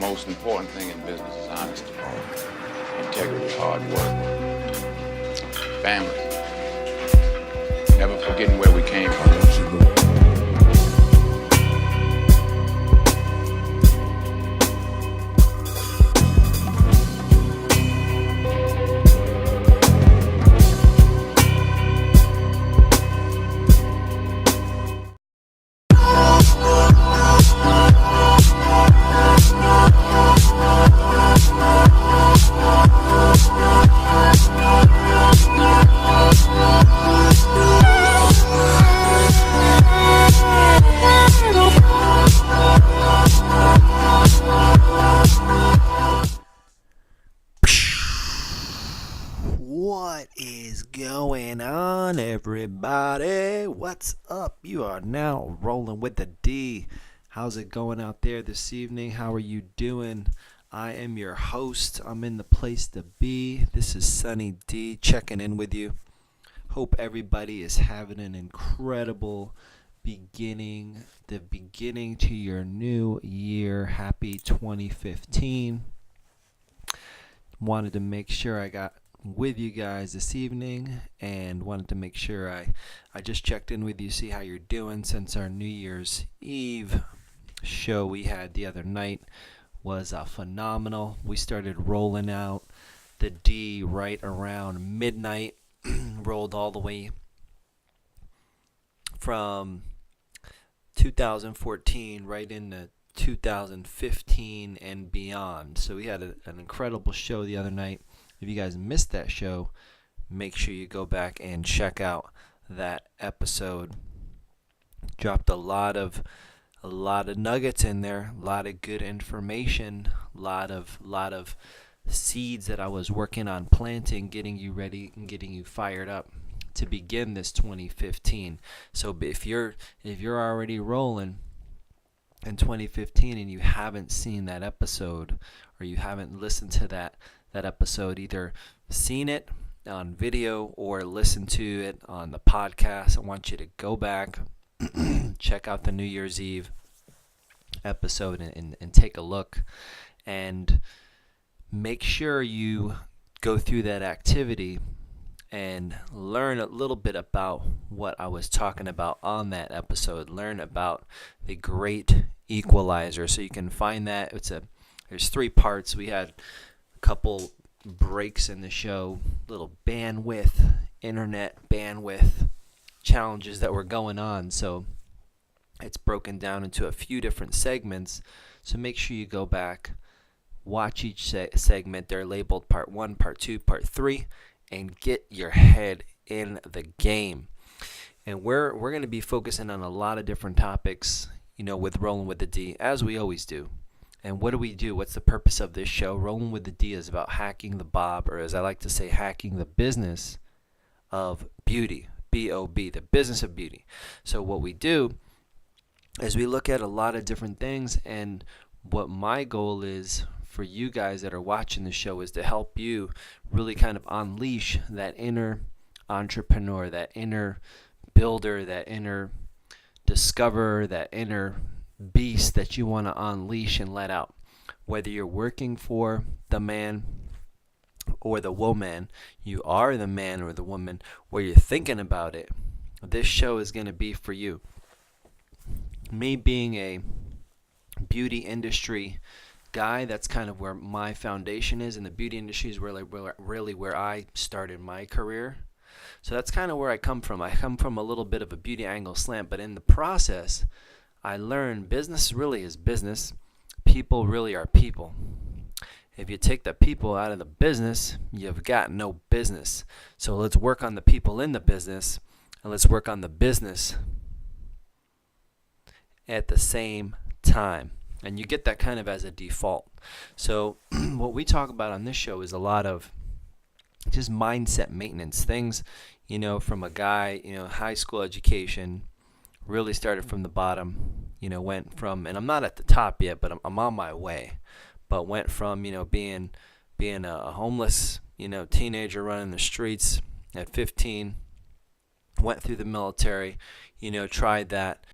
most important thing in business is honesty, integrity, hard work, family, never forgetting where we came from. What is going on, everybody? What's up? You are now rolling with the D. How's it going out there this evening? How are you doing? I am your host. I'm in the place to be. This is Sunny D checking in with you. Hope everybody is having an incredible beginning to your new year. Happy 2015. Wanted to make sure I got with you guys this evening and wanted to make sure I just checked in with you, see how you're doing since our New Year's Eve show we had the other night was phenomenal. We started rolling out the D right around midnight, rolled all the way from 2014 right into 2015 and beyond. So we had an incredible show the other night. If you guys missed that show, make sure you go back and check out that episode. Dropped a lot of nuggets in there, a lot of good information, a lot of seeds that I was working on planting, getting you ready and getting you fired up to begin this 2015. So if you're already rolling in 2015 and you haven't seen that episode or you haven't listened to that episode, either seen it on video or listened to it on the podcast, I want you to go back, check out the New Year's Eve episode and take a look and make sure you go through that activity and learn a little bit about what I was talking about on that episode. Learn about the great equalizer. So you can find that. There's 3 parts. We had couple breaks in the show, little internet bandwidth challenges that were going on, so it's broken down into a few different segments. So make sure you go back, watch each segment. They're labeled part 1, part 2, part 3, and get your head in the game. And we're going to be focusing on a lot of different topics, with Rolling with the D, as we always do. And what do we do? What's the purpose of this show? Rolling with the D is about hacking the Bob, or as I like to say, hacking the business of beauty. B-O-B, the business of beauty. So what we do is we look at a lot of different things, and what my goal is for you guys that are watching the show is to help you really kind of unleash that inner entrepreneur, that inner builder, that inner discoverer, that inner beast that you want to unleash and let out. Whether you're working for the man or the woman, you are the man or the woman, or you're thinking about it, this show is going to be for you. Me being a beauty industry guy, that's kind of where my foundation is, and the beauty industry is really where I started my career. So that's kind of where I come from. I come from a little bit of a beauty angle slant, but in the process I learned business really is business. People really are people. If you take the people out of the business, you've got no business. So let's work on the people in the business, and let's work on the business at the same time. And you get that kind of as a default. So what we talk about on this show is a lot of just mindset maintenance things, from a guy, high school education, really started from the bottom, went from, and I'm not at the top yet, but I'm on my way, but went from, being a homeless, teenager running the streets at 15, went through the military, tried that,